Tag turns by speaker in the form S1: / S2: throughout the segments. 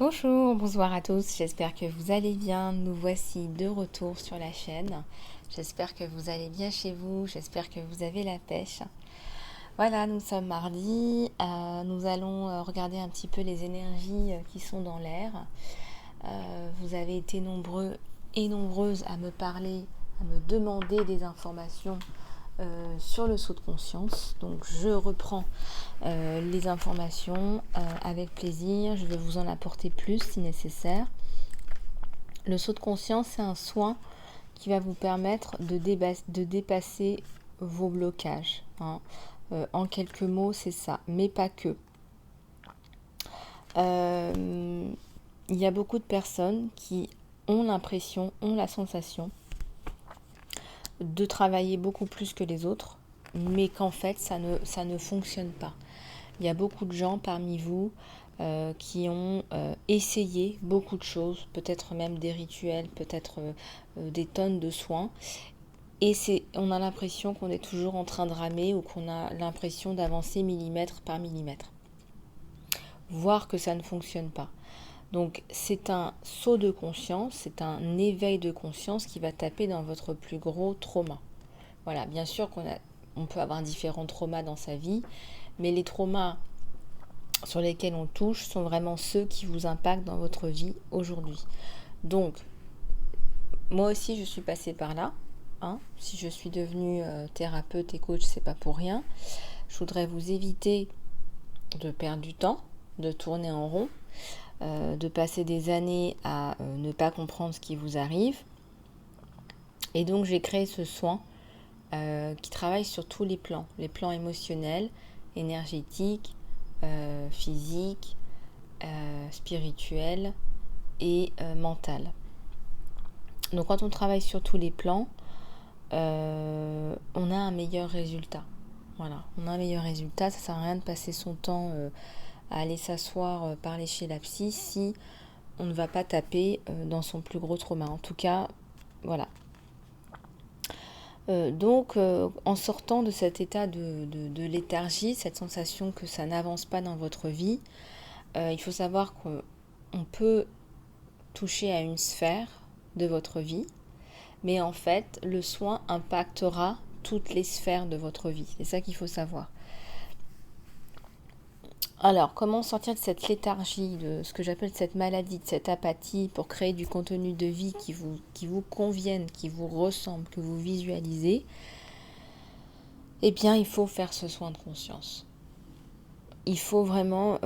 S1: Bonjour, bonsoir à tous, j'espère que vous allez bien. Nous voici de retour sur la chaîne. J'espère que vous allez bien chez vous, j'espère que vous avez la pêche. Voilà, nous sommes mardi, nous allons regarder un petit peu les énergies qui sont dans l'air. Vous avez été nombreux et nombreuses à me parler, à me demander des informations sur le saut de conscience. Donc je reprends les informations avec plaisir. Je vais vous en apporter plus si nécessaire. Le saut de conscience, c'est un soin qui va vous permettre de dépasser vos blocages. En quelques mots, c'est ça, mais pas que. Il y a beaucoup de personnes qui ont l'impression, ont la sensation de travailler beaucoup plus que les autres, mais qu'en fait, ça ne fonctionne pas. Il y a beaucoup de gens parmi vous qui ont essayé beaucoup de choses, peut-être même des rituels, peut-être des tonnes de soins. Et on a l'impression qu'on est toujours en train de ramer ou qu'on a l'impression d'avancer millimètre par millimètre. Voire que ça ne fonctionne pas. Donc c'est un saut de conscience, c'est un éveil de conscience qui va taper dans votre plus gros trauma. Voilà, bien sûr on peut avoir différents traumas dans sa vie, mais les traumas sur lesquels on touche sont vraiment ceux qui vous impactent dans votre vie aujourd'hui. Donc, moi aussi je suis passée par là. Si je suis devenue thérapeute et coach, c'est pas pour rien. Je voudrais vous éviter de perdre du temps, de tourner en rond, de passer des années à ne pas comprendre ce qui vous arrive. Et donc j'ai créé ce soin qui travaille sur tous les plans émotionnels, énergétiques, physiques, spirituel et mental. Donc quand on travaille sur tous les plans, on a un meilleur résultat. Voilà, on a un meilleur résultat. Ça sert à rien de passer son temps à aller s'asseoir, parler chez la psy si on ne va pas taper dans son plus gros trauma. En tout cas, voilà. Donc, en sortant de cet état de léthargie, cette sensation que ça n'avance pas dans votre vie, il faut savoir qu'on peut toucher à une sphère de votre vie, mais en fait, le soin impactera toutes les sphères de votre vie. C'est ça qu'il faut savoir. Alors, comment sortir de cette léthargie, de ce que j'appelle cette maladie, de cette apathie, pour créer du contenu de vie qui vous convienne, qui vous ressemble, que vous visualisez? Eh bien, il faut faire ce soin de conscience. Il faut vraiment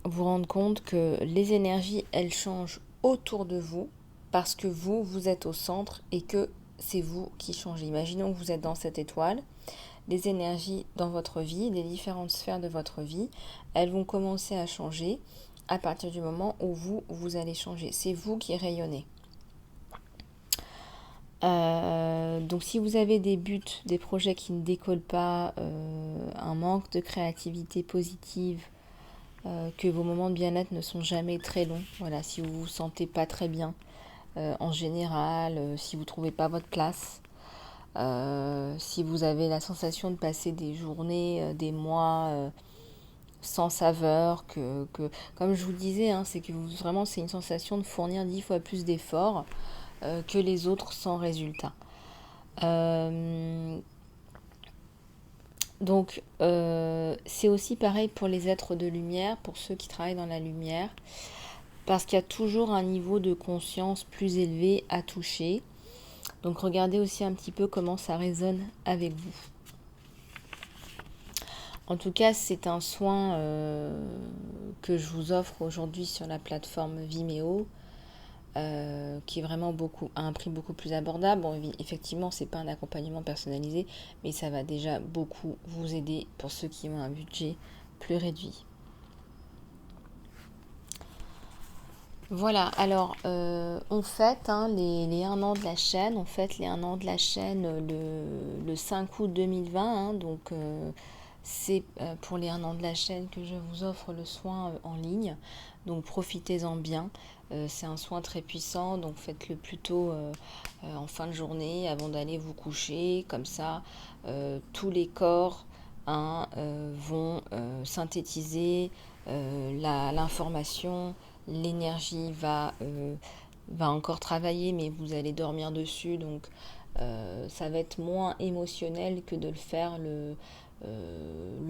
S1: vous rendre compte que les énergies, elles changent autour de vous parce que vous êtes au centre et que c'est vous qui changez. Imaginons que vous êtes dans cette étoile. Les énergies dans votre vie, les différentes sphères de votre vie, elles vont commencer à changer à partir du moment où vous allez changer. C'est vous qui rayonnez. Donc si vous avez des buts, des projets qui ne décollent pas, un manque de créativité positive, que vos moments de bien-être ne sont jamais très longs, voilà, si vous vous sentez pas très bien en général, si vous ne trouvez pas votre place, si vous avez la sensation de passer des journées, des mois sans saveur, que comme je vous le disais, c'est que vraiment c'est une sensation de fournir 10 fois plus d'efforts que les autres sans résultat. Donc c'est aussi pareil pour les êtres de lumière, pour ceux qui travaillent dans la lumière, parce qu'il y a toujours un niveau de conscience plus élevé à toucher. Donc regardez aussi un petit peu comment ça résonne avec vous. En tout cas, c'est un soin que je vous offre aujourd'hui sur la plateforme Vimeo, qui est vraiment à un prix beaucoup plus abordable. Bon, effectivement, c'est pas un accompagnement personnalisé, mais ça va déjà beaucoup vous aider pour ceux qui ont un budget plus réduit. Voilà, alors on fête les 1 an de la chaîne. On fête les 1 an de la chaîne le 5 août 2020. Donc c'est pour les 1 an de la chaîne que je vous offre le soin en ligne. Donc profitez-en bien. C'est un soin très puissant, donc faites-le plutôt en fin de journée avant d'aller vous coucher. Comme ça, tous les corps vont synthétiser l'information l'énergie va encore travailler, mais vous allez dormir dessus, donc ça va être moins émotionnel que de le faire le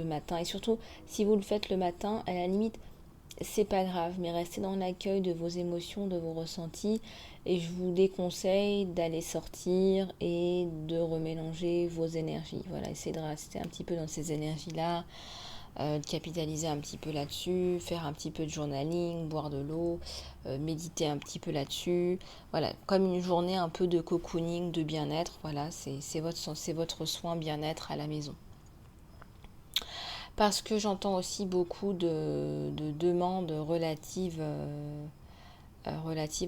S1: matin. Et surtout, si vous le faites le matin, à la limite, c'est pas grave, mais restez dans l'accueil de vos émotions, de vos ressentis. Et je vous déconseille d'aller sortir et de remélanger vos énergies. Voilà, essayez de rester un petit peu dans ces énergies-là, de capitaliser un petit peu là-dessus, faire un petit peu de journaling, boire de l'eau, méditer un petit peu là-dessus. Voilà, comme une journée un peu de cocooning, de bien-être. Voilà, c'est votre soin bien-être à la maison. Parce que j'entends aussi beaucoup de demandes relatives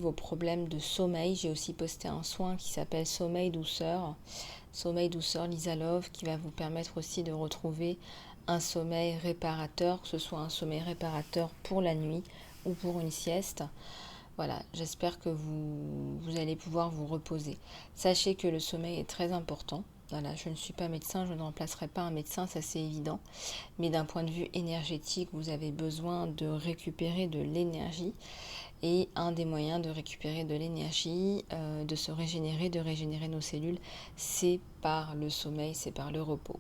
S1: aux problèmes de sommeil. J'ai aussi posté un soin qui s'appelle Sommeil douceur. Sommeil douceur Lisa Love, qui va vous permettre aussi de retrouver un sommeil réparateur, que ce soit un sommeil réparateur pour la nuit ou pour une sieste. Voilà, j'espère que vous allez pouvoir vous reposer. Sachez que le sommeil est très important. Voilà, je ne suis pas médecin, je ne remplacerai pas un médecin, ça c'est évident. Mais d'un point de vue énergétique, vous avez besoin de récupérer de l'énergie. Et un des moyens de récupérer de l'énergie, de se régénérer, de régénérer nos cellules, c'est par le sommeil, c'est par le repos.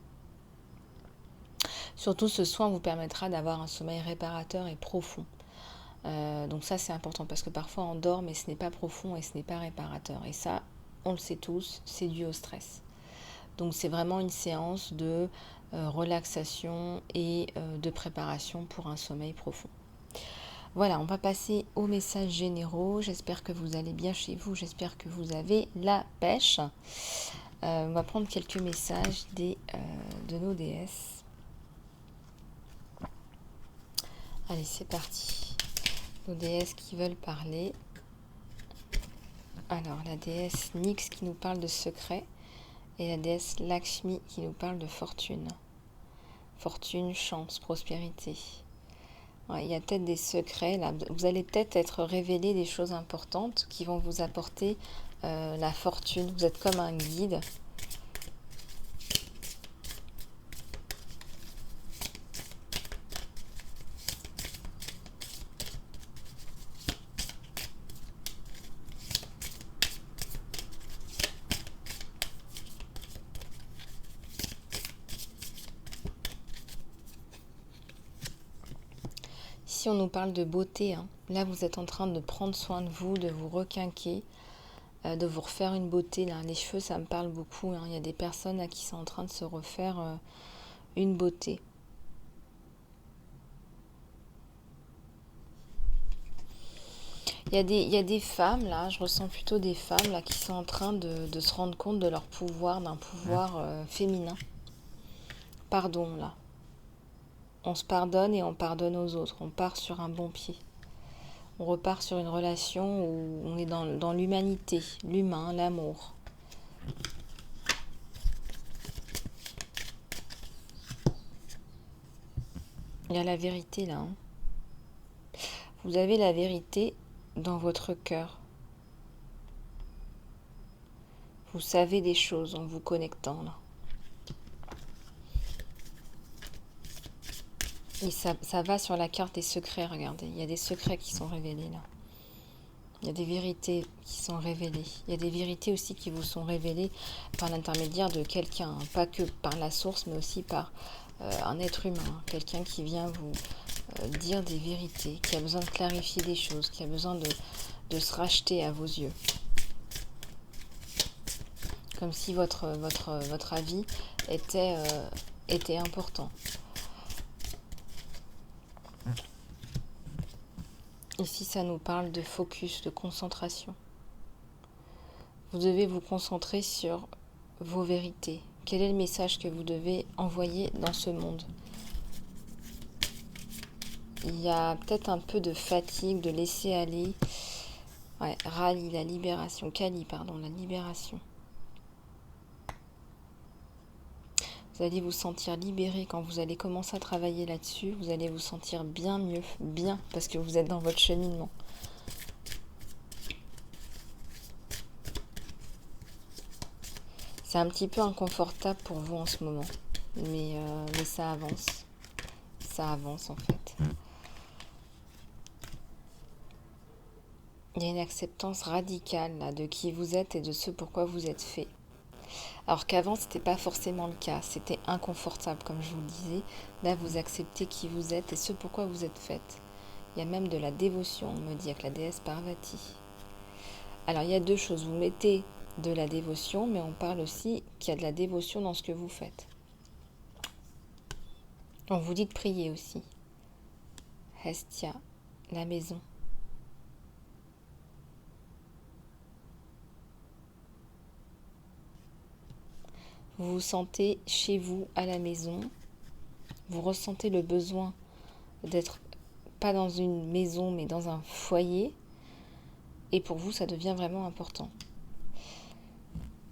S1: Surtout, ce soin vous permettra d'avoir un sommeil réparateur et profond. Donc ça, c'est important parce que parfois on dort, mais ce n'est pas profond et ce n'est pas réparateur. Et ça, on le sait tous, c'est dû au stress. Donc c'est vraiment une séance de relaxation et de préparation pour un sommeil profond. Voilà, on va passer aux messages généraux. J'espère que vous allez bien chez vous. J'espère que vous avez la pêche. On va prendre quelques messages de nos déesses. Allez, c'est parti. Nos déesses qui veulent parler. Alors, la déesse Nyx qui nous parle de secret. Et la déesse Lakshmi qui nous parle de fortune. Fortune, chance, prospérité. Ouais, il y a peut-être des secrets, là. Vous allez peut-être être révélé des choses importantes qui vont vous apporter la fortune. Vous êtes comme un guide. Si on nous parle de beauté, hein, là vous êtes en train de prendre soin de vous, de vous requinquer, de vous refaire une beauté. Là. Les cheveux, ça me parle beaucoup. Hein. Il y a des personnes qui sont en train de se refaire une beauté. Il y a des femmes, là, je ressens plutôt des femmes là, qui sont en train de se rendre compte de leur pouvoir, d'un pouvoir féminin. Pardon, là. On se pardonne et on pardonne aux autres. On part sur un bon pied. On repart sur une relation où on est dans l'humanité, l'humain, l'amour. Il y a la vérité là. Hein. Vous avez la vérité dans votre cœur. Vous savez des choses en vous connectant là. Et ça va sur la carte des secrets, regardez. Il y a des secrets qui sont révélés là. Il y a des vérités qui sont révélées. Il y a des vérités aussi qui vous sont révélées par l'intermédiaire de quelqu'un. Hein. Pas que par la source, mais aussi par un être humain. Hein. Quelqu'un qui vient vous dire des vérités, qui a besoin de clarifier des choses, qui a besoin de se racheter à vos yeux. Comme si votre avis était important. Ici, ça nous parle de focus, de concentration. Vous devez vous concentrer sur vos vérités. Quel est le message que vous devez envoyer dans ce monde? Il y a peut-être un peu de fatigue, de laisser aller. Ouais, Rali, la libération. Kali, pardon, la libération. Vous allez vous sentir libéré quand vous allez commencer à travailler là-dessus. Vous allez vous sentir bien mieux, bien, parce que vous êtes dans votre cheminement. C'est un petit peu inconfortable pour vous en ce moment, mais ça avance. Ça avance en fait. Il y a une acceptance radicale là, de qui vous êtes et de ce pourquoi vous êtes fait. Alors qu'avant, ce n'était pas forcément le cas. C'était inconfortable, comme je vous le disais. Là, vous acceptez qui vous êtes et ce pourquoi vous êtes faite. Il y a même de la dévotion, on me dit, avec la déesse Parvati. Alors, il y a deux choses. Vous mettez de la dévotion, mais on parle aussi qu'il y a de la dévotion dans ce que vous faites. On vous dit de prier aussi. Hestia, la maison. Vous vous sentez chez vous, à la maison. Vous ressentez le besoin d'être pas dans une maison, mais dans un foyer. Et pour vous, ça devient vraiment important.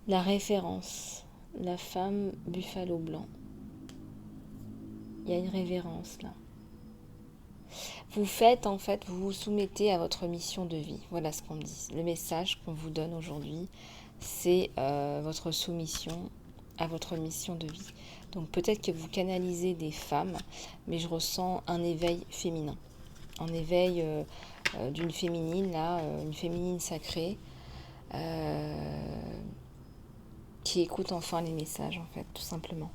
S1: La référence, la femme buffalo blanc. Il y a une révérence là. Vous faites en fait, vous vous soumettez à votre mission de vie. Voilà ce qu'on me dit. Le message qu'on vous donne aujourd'hui, c'est votre soumission à votre mission de vie. Donc peut-être que vous canalisez des femmes, mais je ressens un éveil féminin. Un éveil d'une féminine, là, une féminine sacrée, qui écoute enfin les messages, en fait, tout simplement.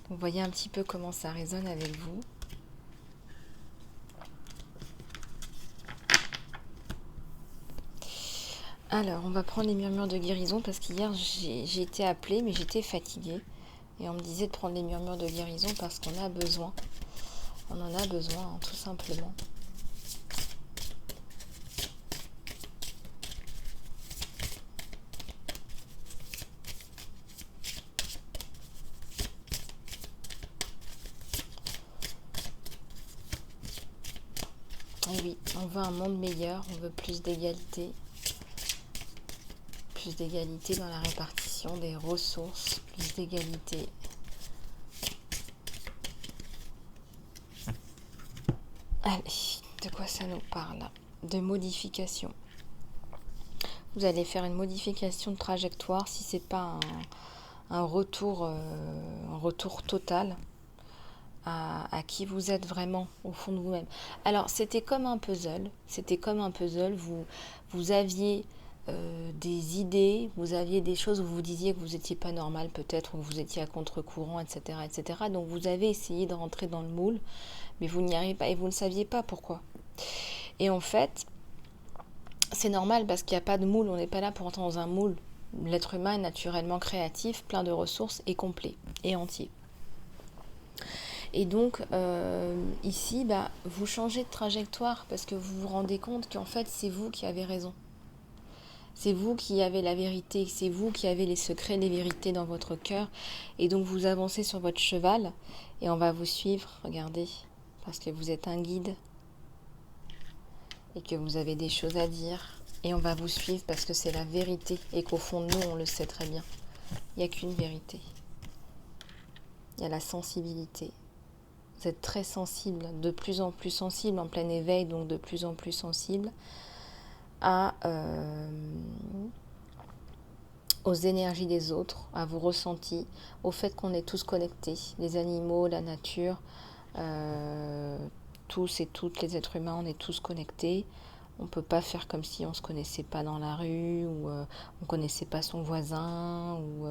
S1: Donc voyez un petit peu comment ça résonne avec vous. Alors, on va prendre les murmures de guérison parce qu'hier, j'ai été appelée, mais j'étais fatiguée. Et on me disait de prendre les murmures de guérison parce qu'on a besoin. On en a besoin, hein, tout simplement. Et oui, on veut un monde meilleur, on veut plus d'égalité. Plus d'égalité dans la répartition des ressources, plus d'égalité. Allez, de quoi ça nous parle? De modification. Vous allez faire une modification de trajectoire si c'est pas un retour total à qui vous êtes vraiment au fond de vous-même. Alors c'était comme un puzzle. Vous aviez des idées, vous aviez des choses où vous disiez que vous n'étiez pas normal peut-être, ou que vous étiez à contre-courant, etc., etc. Donc vous avez essayé de rentrer dans le moule, mais vous n'y arrivez pas et vous ne saviez pas pourquoi. Et en fait, c'est normal parce qu'il n'y a pas de moule, on n'est pas là pour entrer dans un moule. L'être humain est naturellement créatif, plein de ressources et complet et entier. Et donc ici, vous changez de trajectoire parce que vous vous rendez compte qu'en fait c'est vous qui avez raison. C'est vous qui avez la vérité, c'est vous qui avez les secrets, les vérités dans votre cœur. Et donc vous avancez sur votre cheval et on va vous suivre, regardez, parce que vous êtes un guide et que vous avez des choses à dire. Et on va vous suivre parce que c'est la vérité et qu'au fond de nous, on le sait très bien. Il n'y a qu'une vérité. Il y a la sensibilité. Vous êtes très sensible, de plus en plus sensible, en plein éveil, donc de plus en plus sensible aux énergies des autres, à vos ressentis, au fait qu'on est tous connectés, les animaux, la nature, tous et toutes les êtres humains, on est tous connectés. On ne peut pas faire comme si on ne se connaissait pas dans la rue, ou on ne connaissait pas son voisin, ou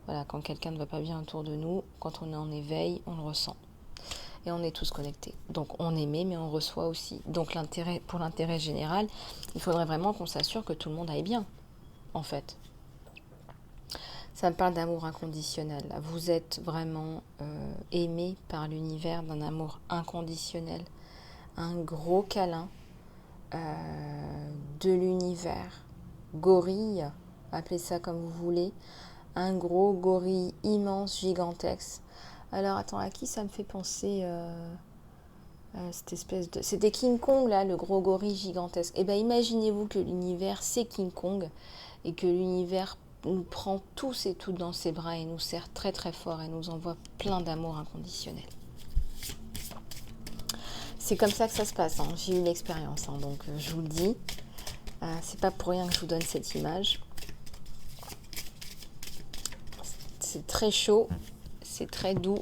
S1: voilà, quand quelqu'un ne va pas bien autour de nous, quand on est en éveil, on le ressent. Et on est tous connectés. Donc on émet, mais on reçoit aussi. Donc pour l'intérêt général, il faudrait vraiment qu'on s'assure que tout le monde aille bien, en fait. Ça me parle d'amour inconditionnel. Vous êtes vraiment aimé par l'univers d'un amour inconditionnel. Un gros câlin de l'univers. Gorille, appelez ça comme vous voulez. Un gros gorille immense, gigantesque. Alors, attends, à qui ça me fait penser cette espèce de... C'était King Kong, là, le gros gorille gigantesque. Eh bien, imaginez-vous que l'univers, c'est King Kong, et que l'univers nous prend tous et toutes dans ses bras et nous serre très très fort et nous envoie plein d'amour inconditionnel. C'est comme ça que ça se passe, hein. J'ai eu l'expérience, hein, donc je vous le dis. C'est pas pour rien que je vous donne cette image. C'est très chaud. C'est très doux,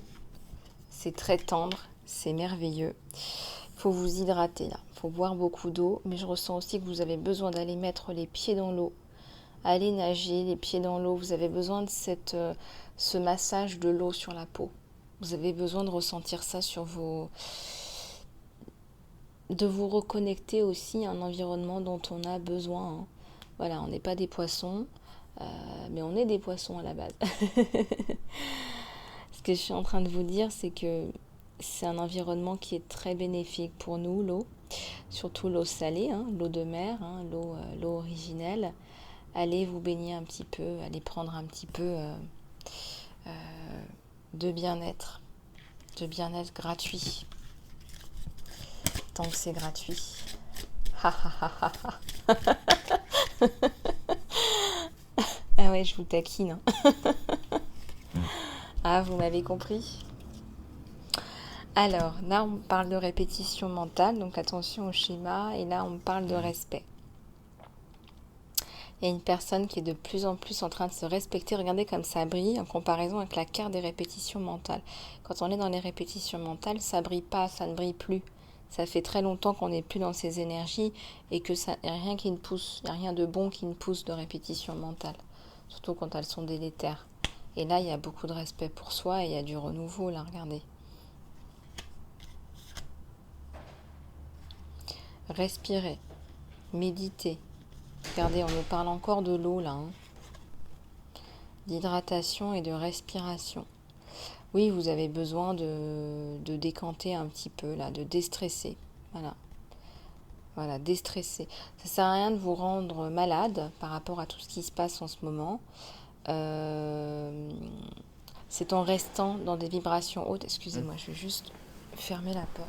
S1: c'est très tendre, c'est merveilleux. Il faut vous hydrater là. Il faut boire beaucoup d'eau, mais je ressens aussi que vous avez besoin d'aller mettre les pieds dans l'eau, aller nager, les pieds dans l'eau. Vous avez besoin de ce massage de l'eau sur la peau. Vous avez besoin de ressentir ça de vous reconnecter aussi à un environnement dont on a besoin, hein. Voilà, on n'est pas des poissons, mais on est des poissons à la base. Ce que je suis en train de vous dire, c'est que c'est un environnement qui est très bénéfique pour nous, l'eau. Surtout l'eau salée, hein, l'eau de mer, hein, l'eau originelle. Allez vous baigner un petit peu, allez prendre un petit peu de bien-être gratuit, tant que c'est gratuit. Ah ouais, je vous taquine, hein. Ah, vous m'avez compris. Alors, là, on parle de répétition mentale, donc attention au schéma, et là, on parle de respect. Il y a une personne qui est de plus en plus en train de se respecter. Regardez comme ça brille en comparaison avec la carte des répétitions mentales. Quand on est dans les répétitions mentales, ça brille pas, ça ne brille plus. Ça fait très longtemps qu'on n'est plus dans ces énergies et que ça, y a rien qui ne pousse, il n'y a rien de bon qui ne pousse de répétition mentale. Surtout quand elles sont délétères. Et là, il y a beaucoup de respect pour soi et il y a du renouveau, là, regardez. Respirez, méditez. Regardez, on nous parle encore de l'eau, là, hein. D'hydratation et de respiration. Oui, vous avez besoin de décanter un petit peu, là, de déstresser. Voilà. Voilà, déstresser. Ça sert à rien de vous rendre malade par rapport à tout ce qui se passe en ce moment. C'est en restant dans des vibrations hautes. Excusez-moi, je vais juste fermer la porte.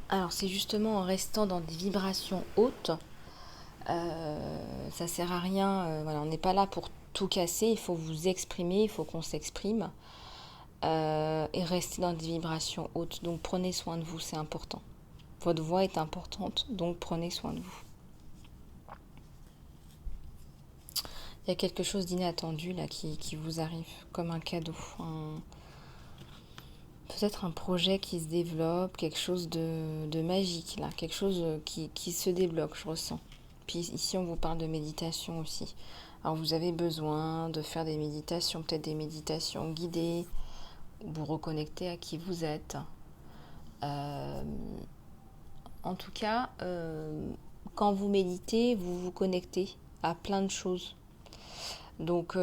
S1: Alors, c'est justement en restant dans des vibrations hautes. Ça sert à rien. Voilà, on n'est pas là pour tout casser. Il faut vous exprimer, il faut qu'on s'exprime. Et rester dans des vibrations hautes. Donc prenez soin de vous, c'est important. Votre voix est importante, donc prenez soin de vous. Il y a quelque chose d'inattendu là qui vous arrive, comme un cadeau. Peut-être un projet qui se développe, quelque chose de magique là, quelque chose qui se débloque, je ressens. Puis ici on vous parle de méditation aussi. Alors vous avez besoin de faire des méditations, peut-être des méditations guidées, vous reconnecter à qui vous êtes. En tout cas, quand vous méditez, vous vous connectez à plein de choses. Donc,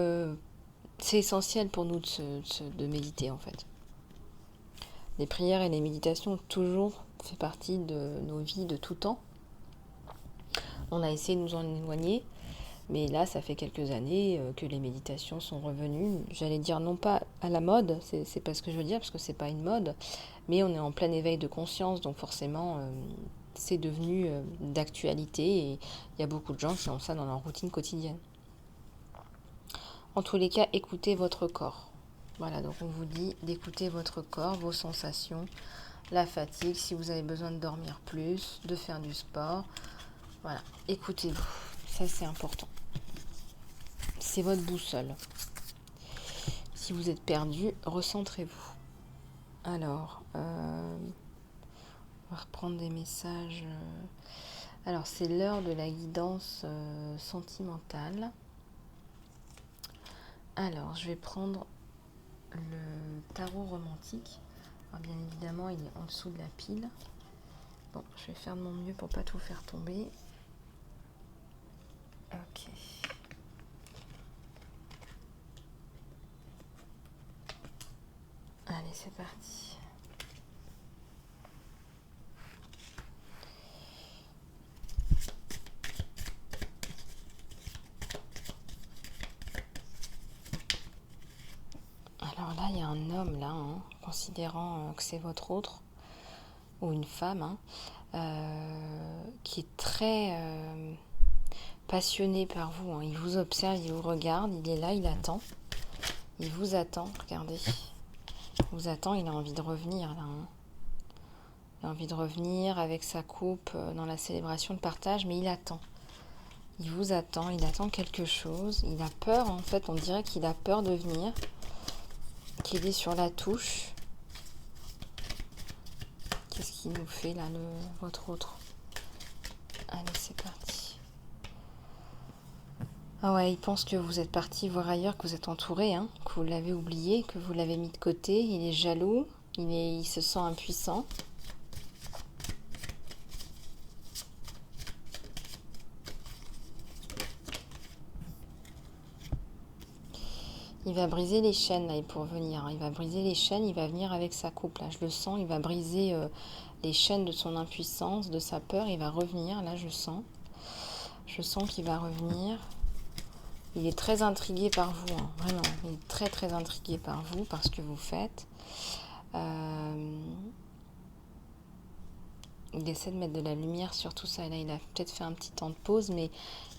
S1: c'est essentiel pour nous de méditer, en fait. Les prières et les méditations ont toujours fait partie de nos vies de tout temps. On a essayé de nous en éloigner, mais là, ça fait quelques années que les méditations sont revenues. J'allais dire non pas à la mode, c'est pas ce que je veux dire, parce que c'est pas une mode, mais on est en plein éveil de conscience, donc forcément, c'est devenu d'actualité et il y a beaucoup de gens qui ont ça dans leur routine quotidienne. En tous les cas, écoutez votre corps. Voilà, donc on vous dit d'écouter votre corps, vos sensations, la fatigue, si vous avez besoin de dormir plus, de faire du sport. Voilà, écoutez-vous, ça c'est important. C'est votre boussole. Si vous êtes perdu, recentrez-vous. Alors, on va reprendre des messages. Alors, c'est l'heure de la guidance sentimentale. Alors, je vais prendre le tarot romantique. Alors, bien évidemment, il est en dessous de la pile. Bon, je vais faire de mon mieux pour pas tout faire tomber. Ok. Allez, c'est parti. Alors là, il y a un homme, là, hein, considérant que c'est votre autre, ou une femme, qui est très passionné par vous, hein. Il vous observe, il vous regarde, il est là, il attend. Il vous attend, regardez. Il vous attend, il a envie de revenir, là, hein. Il a envie de revenir avec sa coupe dans la célébration, le partage, mais il attend. Il vous attend, il attend quelque chose. Il a peur, en fait, on dirait qu'il a peur de venir, qu'il est sur la touche. Qu'est-ce qu'il nous fait là, votre autre? Allez, c'est parti. Ah ouais, il pense que vous êtes parti voir ailleurs, que vous êtes entouré, hein, que vous l'avez oublié, que vous l'avez mis de côté. Il est jaloux, il se sent impuissant. Il va briser les chaînes là pour venir. Il va briser les chaînes, il va venir avec sa coupe là. Je le sens, il va briser les chaînes de son impuissance, de sa peur. Il va revenir, là je sens. Je sens qu'il va revenir. Il est très intrigué par vous, hein, vraiment. Il est très très intrigué par vous, par ce que vous faites. Il essaie de mettre de la lumière sur tout ça. Et là, il a peut-être fait un petit temps de pause, mais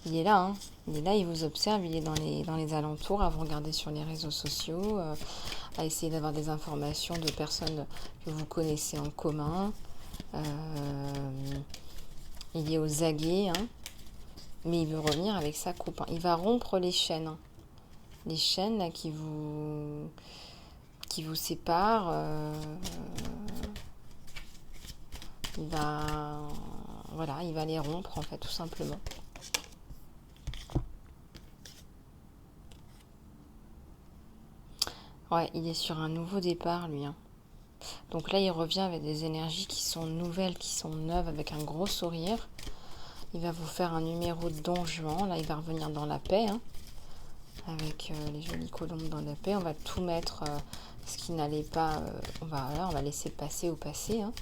S1: il est là. Hein. Il est là, il vous observe, il est dans les alentours, à vous regarder sur les réseaux sociaux, à essayer d'avoir des informations de personnes que vous connaissez en commun. Il est aux aguets, hein, mais il veut revenir avec sa coupe. Hein. Il va rompre les chaînes. Hein. Les chaînes là, qui vous séparent. Il va les rompre en fait, tout simplement. Ouais, il est sur un nouveau départ, lui. Hein. Donc là, il revient avec des énergies qui sont nouvelles, qui sont neuves, avec un gros sourire. Il va vous faire un numéro de Don Juan. Là, il va revenir dans la paix, hein, avec les jolies colombes dans la paix. On va tout mettre, ce qui n'allait pas. On va laisser passer au passé. Hein.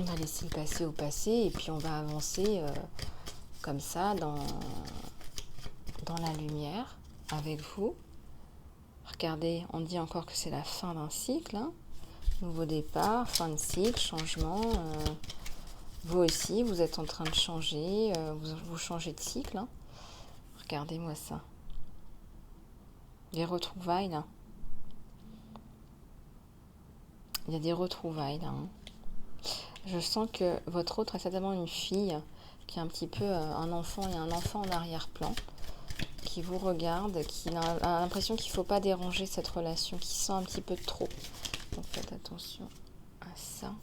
S1: On va laisser le passé au passé et puis on va avancer comme ça dans la lumière avec vous. Regardez, on dit encore que c'est la fin d'un cycle. Hein. Nouveau départ, fin de cycle, changement. Vous aussi, vous êtes en train de changer. Vous changez de cycle. Hein. Regardez-moi ça. Des retrouvailles là. Il y a des retrouvailles là. Hein. Je sens que votre autre est certainement une fille qui a un petit peu un enfant et un enfant en arrière-plan, qui vous regarde, qui a l'impression qu'il ne faut pas déranger cette relation, qui sent un petit peu trop. Donc faites attention à ça.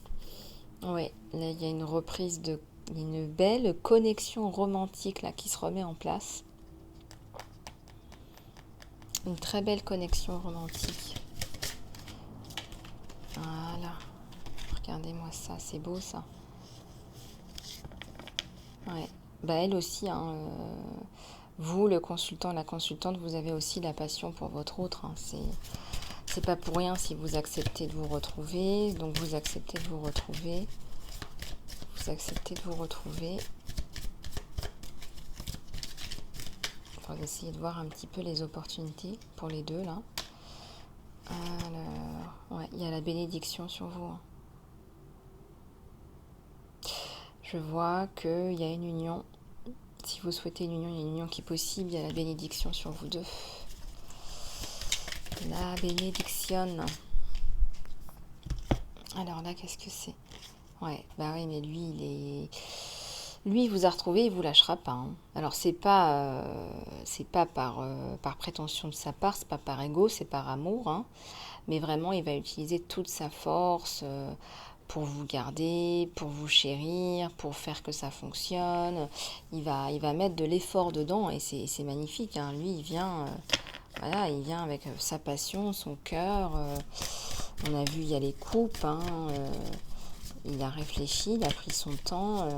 S1: Oui, là il y a une reprise une belle connexion romantique là qui se remet en place. Une très belle connexion romantique. Voilà. Regardez-moi ça, c'est beau ça. Ouais. Bah elle aussi, hein, vous, le consultant, la consultante, vous avez aussi la passion pour votre autre. Hein. C'est pas pour rien si vous acceptez de vous retrouver. Donc vous acceptez de vous retrouver. Vous acceptez de vous retrouver. On va essayer de voir un petit peu les opportunités pour les deux là. Alors, ouais, il y a la bénédiction sur vous. Hein. Je vois qu'il y a une union. Si vous souhaitez une union, il y a une union qui est possible. Il y a la bénédiction sur vous deux. La bénédiction. Alors là, qu'est-ce que c'est? Ouais, bah oui, mais lui, lui, il vous a retrouvé, il vous lâchera pas. Hein. Alors c'est pas par prétention de sa part, c'est pas par ego, c'est par amour. Hein. Mais vraiment, il va utiliser toute sa force. Pour vous garder, pour vous chérir, pour faire que ça fonctionne. Il va mettre de l'effort dedans et c'est magnifique. Hein. Lui, il vient avec sa passion, son cœur. On a vu, il y a les coupes. Hein. Il a réfléchi, il a pris son temps.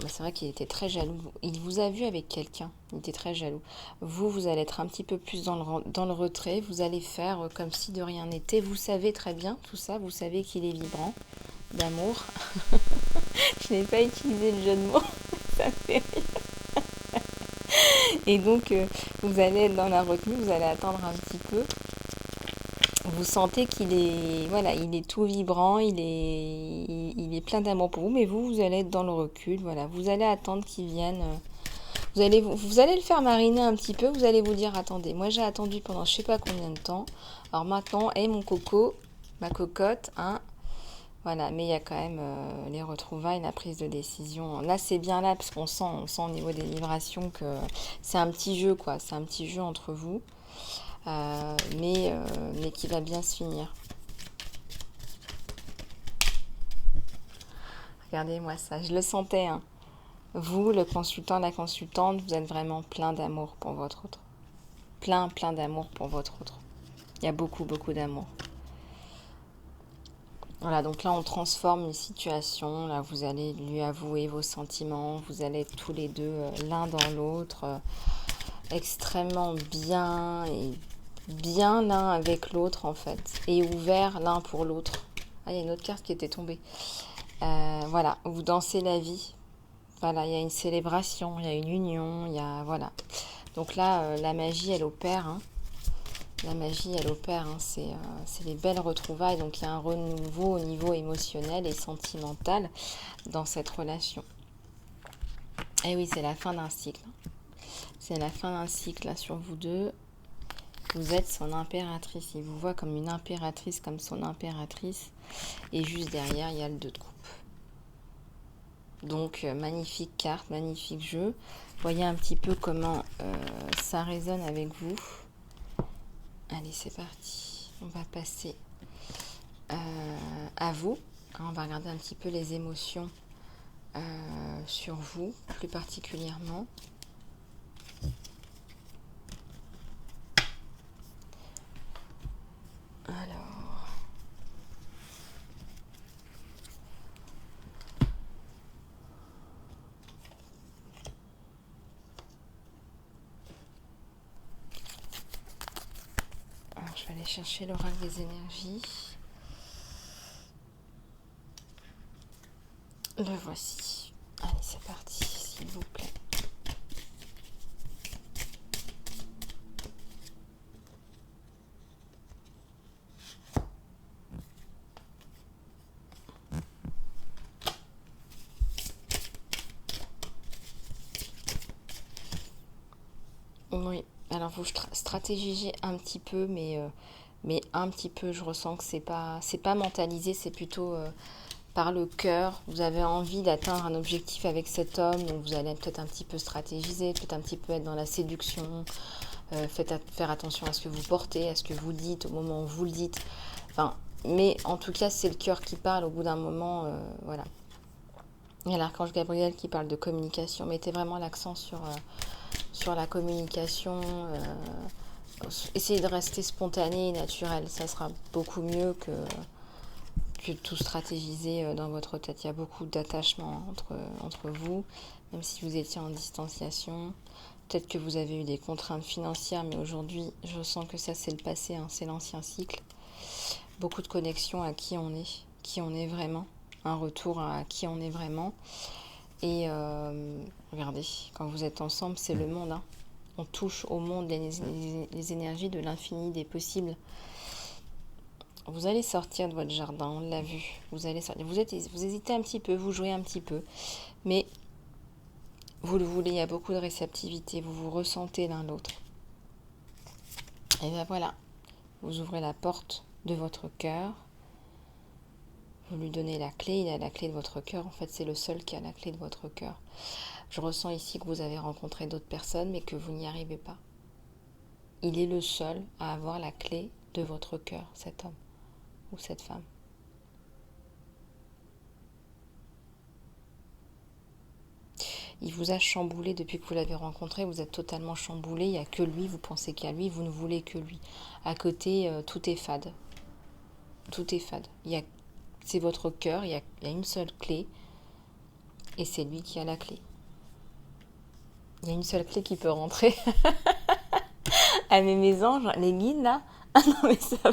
S1: C'est vrai qu'il était très jaloux. Il vous a vu avec quelqu'un. Il était très jaloux. Vous allez être un petit peu plus dans le retrait. Vous allez faire comme si de rien n'était. Vous savez très bien tout ça. Vous savez qu'il est vibrant d'amour. Je n'ai pas utilisé le jeu de mots. Ça fait rire. Et donc, vous allez être dans la retenue. Vous allez attendre un petit peu. Vous sentez qu'il est, voilà, il est tout vibrant, il est plein d'amour pour vous, mais vous allez être dans le recul, voilà. Vous allez attendre qu'il vienne. Vous allez le faire mariner un petit peu, vous allez vous dire, attendez, moi j'ai attendu pendant je sais pas combien de temps, alors maintenant, mon coco, ma cocotte, hein, voilà, mais il y a quand même les retrouvailles, la prise de décision. Là, c'est bien là, parce on sent au niveau des vibrations que c'est un petit jeu, quoi, c'est un petit jeu entre vous, mais qui va bien se finir. Regardez-moi ça, je le sentais, hein. Vous, le consultant, la consultante, vous êtes vraiment plein d'amour pour votre autre. Plein d'amour pour votre autre. Il y a beaucoup d'amour. Voilà, donc là, on transforme une situation. Là, vous allez lui avouer vos sentiments. Vous allez être tous les deux, l'un dans l'autre, extrêmement bien et bien l'un avec l'autre, en fait. Et ouverts l'un pour l'autre. Ah, il y a une autre carte qui était tombée. Voilà, vous dansez la vie. Voilà, il y a une célébration, il y a une union, il y a... Voilà. Donc là, la magie, elle opère, hein. La magie, elle opère, hein. C'est les belles retrouvailles. Donc il y a un renouveau au niveau émotionnel et sentimental dans cette relation. Et oui, c'est la fin d'un cycle. C'est la fin d'un cycle là, sur vous deux. Vous êtes son impératrice. Il vous voit comme une impératrice, comme son impératrice. Et juste derrière, il y a le 2 de coupe. Donc, magnifique carte, magnifique jeu. Voyez un petit peu comment ça résonne avec vous. Allez, c'est parti. On va passer à vous. On va regarder un petit peu les émotions sur vous, plus particulièrement. Alors... je vais aller chercher l'oracle des énergies. Le voici. Allez, c'est parti, s'il vous plaît. Oui, alors vous stratégisez un petit peu, mais un petit peu, je ressens que c'est pas mentalisé, c'est plutôt par le cœur. Vous avez envie d'atteindre un objectif avec cet homme, donc vous allez peut-être un petit peu stratégiser, peut-être un petit peu être dans la séduction. Faire attention à ce que vous portez, à ce que vous dites au moment où vous le dites. Enfin, mais en tout cas, c'est le cœur qui parle au bout d'un moment, voilà. Il y a l'archange Gabriel qui parle de communication. Mettez vraiment l'accent sur la communication. Essayez de rester spontané et naturel. Ça sera beaucoup mieux que tout stratégiser dans votre tête. Il y a beaucoup d'attachement entre vous, même si vous étiez en distanciation. Peut-être que vous avez eu des contraintes financières, mais aujourd'hui, je sens que ça, c'est le passé, hein, c'est l'ancien cycle. Beaucoup de connexion à qui on est vraiment, un retour à qui on est vraiment. Et regardez, quand vous êtes ensemble, c'est le monde, hein. On touche au monde, les énergies de l'infini, des possibles. Vous allez sortir de votre jardin, on l'a vu. Vous allez sortir. Vous hésitez un petit peu, vous jouez un petit peu, mais vous le voulez, il y a beaucoup de réceptivité, vous vous ressentez l'un l'autre. Et bien voilà, vous ouvrez la porte de votre cœur, vous lui donnez la clé, il a la clé de votre cœur, en fait c'est le seul qui a la clé de votre cœur. Je ressens ici que vous avez rencontré d'autres personnes, mais que vous n'y arrivez pas. Il est le seul à avoir la clé de votre cœur, cet homme ou cette femme. Il vous a chamboulé depuis que vous l'avez rencontré, vous êtes totalement chamboulé, il n'y a que lui, vous pensez qu'à lui, vous ne voulez que lui. À côté, tout est fade. Tout est fade. C'est votre cœur, il y a une seule clé, et c'est lui qui a la clé. Il y a une seule clé qui peut rentrer. Ah mais mes anges, les guides là, ah non mais ça va.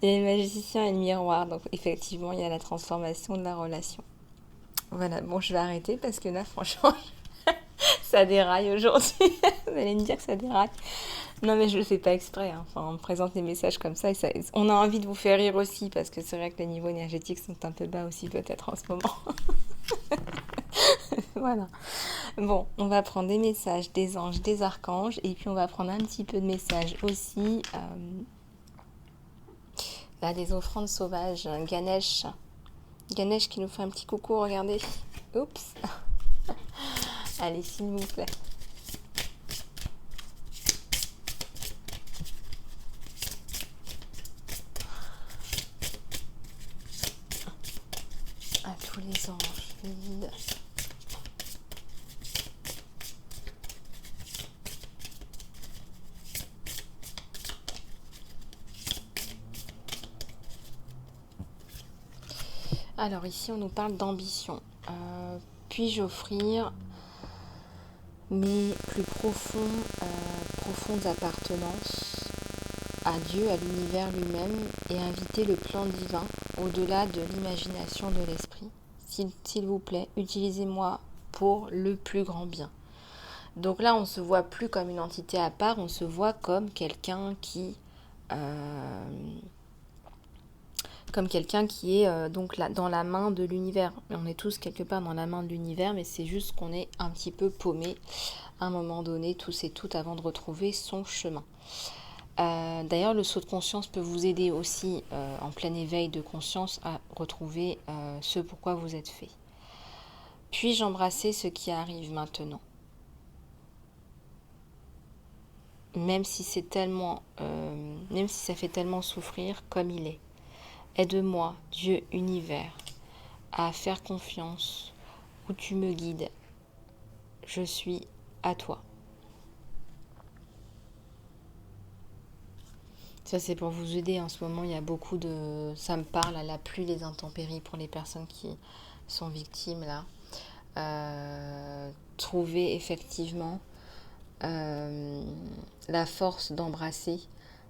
S1: Il y a le magicien et le miroir, donc effectivement il y a la transformation de la relation. Voilà, bon je vais arrêter parce que là franchement ça déraille aujourd'hui. Vous allez me dire que ça déraille. Non mais je le fais pas exprès, hein. Enfin, on me présente les messages comme ça, et on a envie de vous faire rire aussi parce que c'est vrai que les niveaux énergétiques sont un peu bas aussi peut-être en ce moment. Voilà. Bon, on va prendre des messages des anges, des archanges, et puis on va prendre un petit peu de messages aussi des offrandes sauvages. Ganesh. Ganesh qui nous fait un petit coucou, regardez. Oups. Allez, s'il vous plaît. À tous les anges, guides. Alors ici, on nous parle d'ambition. Puis-je offrir mes plus profondes appartenances à Dieu, à l'univers lui-même, et inviter le plan divin au-delà de l'imagination de l'esprit. S'il vous plaît, utilisez-moi pour le plus grand bien. Donc là, on ne se voit plus comme une entité à part, on se voit comme quelqu'un qui est donc là, dans la main de l'univers. On est tous quelque part dans la main de l'univers, mais c'est juste qu'on est un petit peu paumé à un moment donné, tous et toutes, avant de retrouver son chemin. D'ailleurs, le saut de conscience peut vous aider aussi en plein éveil de conscience à retrouver ce pourquoi vous êtes fait. Puis-je embrasser ce qui arrive maintenant, même si c'est même si ça fait tellement souffrir comme il est. Aide-moi, Dieu univers, à faire confiance où tu me guides. Je suis à toi. Ça, c'est pour vous aider. En ce moment, il y a beaucoup de... Ça me parle à la pluie, les intempéries pour les personnes qui sont victimes, là. Trouver effectivement la force d'embrasser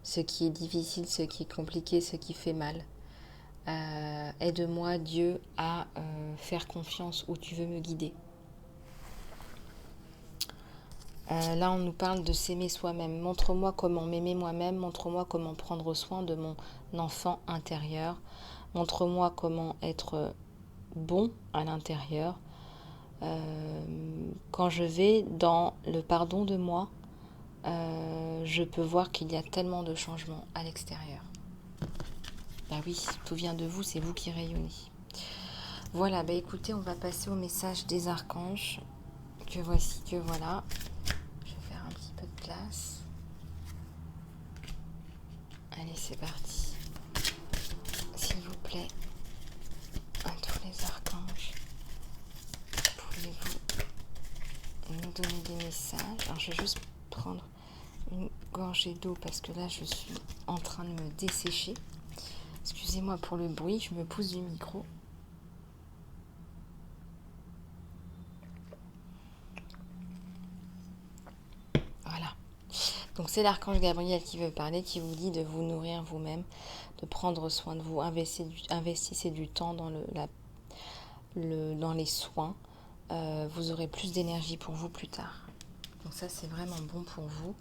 S1: ce qui est difficile, ce qui est compliqué, ce qui fait mal. Aide-moi, Dieu, à faire confiance où tu veux me guider. Là, on nous parle de s'aimer soi-même. Montre-moi comment m'aimer moi-même. Montre-moi comment prendre soin de mon enfant intérieur. Montre-moi comment être bon à l'intérieur. Quand je vais dans le pardon de moi, je peux voir qu'il y a tellement de changements à l'extérieur. Bah oui, tout vient de vous, c'est vous qui rayonnez. Voilà, bah écoutez, on va passer au message des archanges. Que voici, que voilà. Je vais faire un petit peu de place. Allez, c'est parti. S'il vous plaît, à tous les archanges, pouvez-vous nous donner des messages? Alors, je vais juste prendre une gorgée d'eau parce que là, je suis en train de me dessécher. Excusez-moi pour le bruit, je me pousse du micro. Voilà. Donc c'est l'archange Gabriel qui veut parler, qui vous dit de vous nourrir vous-même, de prendre soin de vous, investissez du temps dans dans les soins. Vous aurez plus d'énergie pour vous plus tard. Donc ça, c'est vraiment bon pour vous.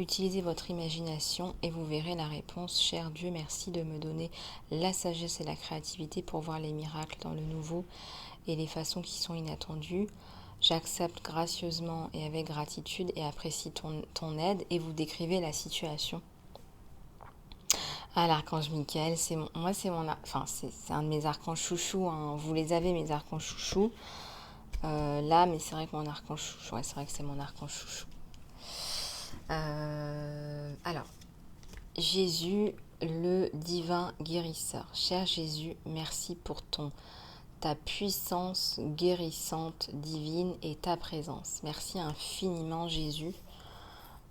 S1: Utilisez votre imagination et vous verrez la réponse. Cher Dieu, merci de me donner la sagesse et la créativité pour voir les miracles dans le nouveau et les façons qui sont inattendues. J'accepte gracieusement et avec gratitude et apprécie ton aide, et vous décrivez la situation. Ah, l'archange Michael, c'est un de mes archanges chouchous. Hein. Vous les avez, mes archanges chouchous. Là, mais c'est vrai que mon archange chouchou, ouais, c'est vrai que c'est mon archange chouchou. Alors, Jésus, le divin guérisseur. Cher Jésus, merci pour ta puissance guérissante divine et ta présence. Merci infiniment, Jésus,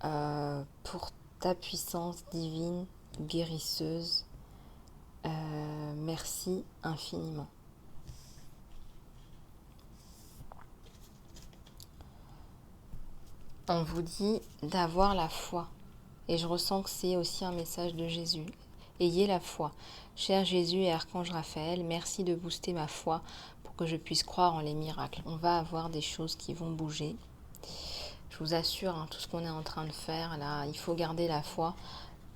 S1: pour ta puissance divine guérisseuse. Merci infiniment. On vous dit d'avoir la foi. Et je ressens que c'est aussi un message de Jésus. Ayez la foi. Cher Jésus et Archange Raphaël, merci de booster ma foi pour que je puisse croire en les miracles. On va avoir des choses qui vont bouger. Je vous assure, hein, tout ce qu'on est en train de faire, là, il faut garder la foi.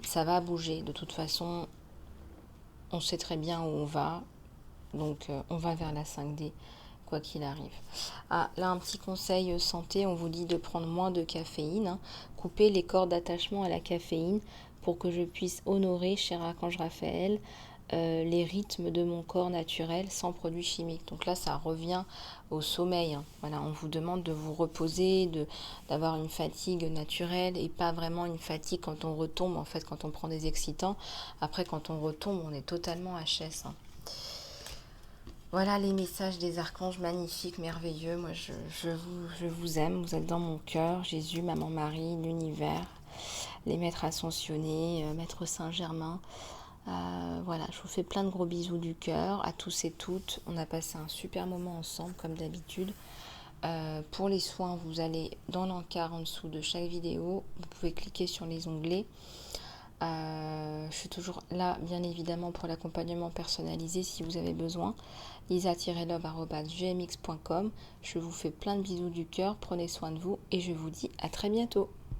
S1: Ça va bouger. De toute façon, on sait très bien où on va. Donc, on va vers la 5D. quoi qu'il arrive. Ah, là, un petit conseil santé, on vous dit de prendre moins de caféine, hein. Couper les cordes d'attachement à la caféine pour que je puisse honorer, cher Archange Raphaël, les rythmes de mon corps naturel sans produits chimiques. Donc là, ça revient au sommeil, hein. Voilà, on vous demande de vous reposer, d'avoir une fatigue naturelle et pas vraiment une fatigue quand on retombe, en fait, quand on prend des excitants. Après, quand on retombe, on est totalement HS, hein. Voilà les messages des archanges magnifiques, merveilleux. Moi, je vous aime. Vous êtes dans mon cœur. Jésus, Maman Marie, l'univers, les maîtres ascensionnés, Maître Saint-Germain. Voilà, je vous fais plein de gros bisous du cœur à tous et toutes. On a passé un super moment ensemble, comme d'habitude. Pour les soins, vous allez dans l'encart en dessous de chaque vidéo. Vous pouvez cliquer sur les onglets. Je suis toujours là, bien évidemment, pour l'accompagnement personnalisé si vous avez besoin. lisa-love@gmx.com. Je vous fais plein de bisous du cœur. Prenez soin de vous et je vous dis à très bientôt.